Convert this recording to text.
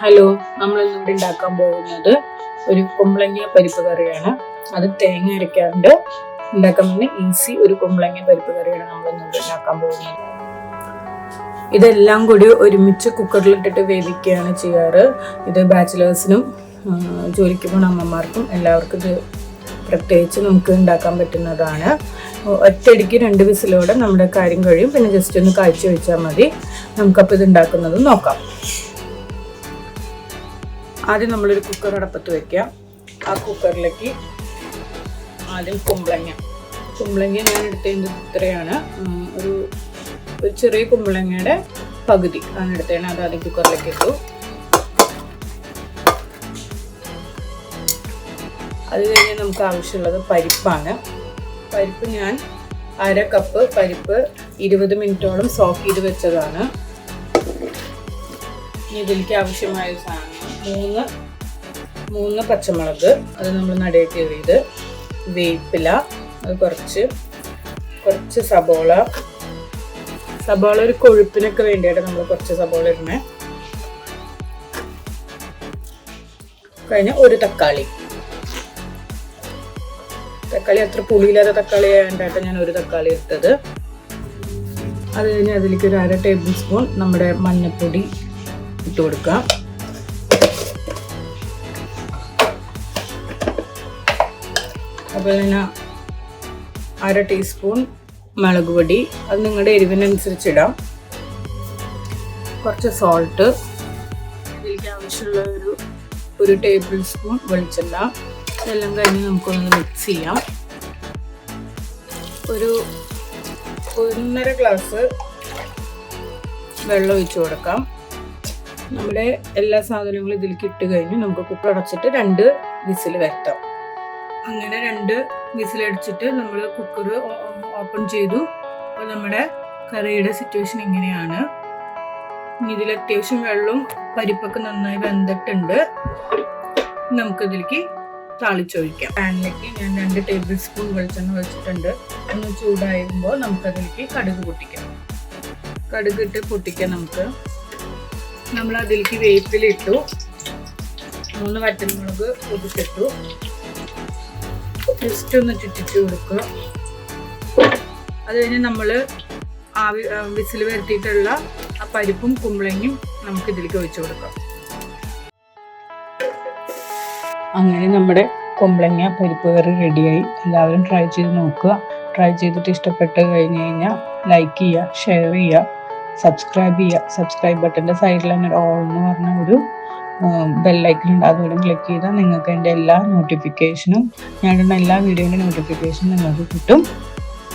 Hello, നമ്മൾ ഇന്നിവിടെ ഉണ്ടാക്കാൻ പോകുന്നത് ഒരു കുമ്പളങ്ങ പരിപ്പ് കറിയാണ്. അത് തേങ്ങ അരയ്ക്കാണ്ട് ഉണ്ടാക്കാൻ പോകുന്ന ഈസി ഒരു കുമ്പളങ്ങ പരിപ്പ് കറിയാണ് നമ്മൾ ഇന്നിവിടെ ഉണ്ടാക്കാൻ പോകുന്നത്. ഇതെല്ലാം കൂടി ഒരുമിച്ച് കുക്കറിലിട്ടിട്ട് വേവിക്കുകയാണ് ചെയ്യാറ്. ഇത് ബാച്ചിലേഴ്സിനും ജോലിക്ക് പോകുന്ന അമ്മമാർക്കും എല്ലാവർക്കും ഇത് പ്രത്യേകിച്ച് നമുക്ക് ഉണ്ടാക്കാൻ പറ്റുന്നതാണ്. ഒറ്റയടിക്ക് 2 വിസിലോടെ നമ്മുടെ കാര്യം കഴിയും. പിന്നെ ജസ്റ്റ് ഒന്ന് കാഴ്ച വെച്ചാൽ മതി. നമുക്കപ്പോൾ ഇത് ഉണ്ടാക്കുന്നത് നോക്കാം. ആദ്യം നമ്മളൊരു കുക്കർ അടപ്പത്ത് വയ്ക്കാം. ആ കുക്കറിലേക്ക് ആദ്യം കുമ്പളങ്ങ ഞാൻ എടുത്തത് ഇത്രയാണ്. ഒരു ചെറിയ കുമ്പളങ്ങയുടെ പകുതി ആണ് എടുത്തത്. അത് ആദ്യം കുക്കറിലേക്ക് ഇട്ടു. അത് കഴിഞ്ഞ് നമുക്ക് ആവശ്യമുള്ളത് പരിപ്പാണ്. പരിപ്പ് ഞാൻ 1/2 കപ്പ് പരിപ്പ് 20 മിനിറ്റോളം സോക്ക് ചെയ്ത് വെച്ചതാണ്. ഇതിലേക്ക് ആവശ്യമായ സാധനം 3 പച്ചമുളക്, അത് നമ്മൾ നടുവേ കീറിയത്, വേപ്പില, അത് കുറച്ച് സബോള ഒരു കൊഴുപ്പിനൊക്കെ വേണ്ടിയിട്ട് നമ്മൾ കുറച്ച് സബോള ഇടണേ. കഴിഞ്ഞ ഒരു തക്കാളി അത്ര പുളിയില്ലാത്ത തക്കാളി ആയതുകൊണ്ടായിട്ട് ഞാൻ ഒരു തക്കാളി ഇട്ടത്. അത് കഴിഞ്ഞ് അതിലേക്ക് ഒരു 1/2 ടേബിൾ സ്പൂൺ നമ്മുടെ മഞ്ഞൾപ്പൊടി ഇട്ട് കൊടുക്കാം. അപ്പോൾ തന്നെ 1/2 ടീസ്പൂൺ മുളക് പൊടി, അത് നിങ്ങളുടെ എരിവിനനുസരിച്ചിടാം. കുറച്ച് സോൾട്ട്, ഇതിലേക്ക് ആവശ്യമുള്ള ഒരു ടേബിൾ സ്പൂൺ വെളിച്ചെണ്ണ. ഇതെല്ലാം കഴിഞ്ഞ് നമുക്കൊന്ന് മിക്സ് ചെയ്യാം. ഒരു 1.5 ഗ്ലാസ് വെള്ളം ഒഴിച്ചു കൊടുക്കാം. നമ്മുടെ എല്ലാ സാധനങ്ങളും ഇതിലേക്ക് ഇട്ട് കഴിഞ്ഞ് നമുക്ക് കുക്കർ അടച്ചിട്ട് 2 വിസിൽ വരുത്താം. അങ്ങനെ 2 വിസിലടിച്ചിട്ട് നമ്മൾ കുക്കർ ഓപ്പൺ ചെയ്തു. അപ്പോൾ നമ്മുടെ കറിയുടെ സിറ്റുവേഷൻ ഇങ്ങനെയാണ്. ഇതിൽ അത്യാവശ്യം വെള്ളവും പരിപ്പൊക്കെ നന്നായി വെന്തിട്ടുണ്ട്. നമുക്കിതിലേക്ക് താളിച്ചൊഴിക്കാം. പാനിലേക്ക് ഞാൻ 2 ടേബിൾ സ്പൂൺ വെളിച്ചെണ്ണ ഒഴിച്ചിട്ടുണ്ട്. ഒന്ന് ചൂടാകുമ്പോൾ നമുക്കതിലേക്ക് കടുക് പൊട്ടിക്കാം. കടുകിട്ട് പൊട്ടിക്കാം. നമ്മൾ അതിലേക്ക് വേപ്പിലിട്ടു, 3 വറ്റൽമുളക് പൊടിച്ചിട്ടു. ജസ്റ്റ് ഒന്ന് ചുറ്റിച്ച് കൊടുക്കുക. അത് കഴിഞ്ഞ് നമ്മൾ വിസിൽ വരുത്തിയിട്ടുള്ള ആ പരിപ്പും കുമ്പളങ്ങയും നമുക്ക് ഇതിലേക്ക് ഒഴിച്ചു കൊടുക്കാം. അങ്ങനെ നമ്മുടെ കുമ്പളങ്ങ പരിപ്പ് കറി റെഡിയായി. എല്ലാവരും ട്രൈ ചെയ്ത് നോക്കുക. ട്രൈ ചെയ്തിട്ട് ഇഷ്ടപ്പെട്ട് കഴിഞ്ഞ് കഴിഞ്ഞാൽ ലൈക്ക് ചെയ്യുക, ഷെയർ ചെയ്യുക, സബ്സ്ക്രൈബ് ചെയ്യുക. സബ്സ്ക്രൈബ് ബട്ടൻ്റെ സൈഡിൽ തന്നെ ഓൾ എന്ന് പറഞ്ഞ ഒരു ബെല്ലൈക്കൺ ഉണ്ട്. അതുകൂടെ ക്ലിക്ക് ചെയ്താൽ നിങ്ങൾക്ക് എൻ്റെ എല്ലാ നോട്ടിഫിക്കേഷനും, ഞാനിടുന്ന എല്ലാ വീഡിയോയുടെ നോട്ടിഫിക്കേഷനും നിങ്ങൾക്ക് കിട്ടും.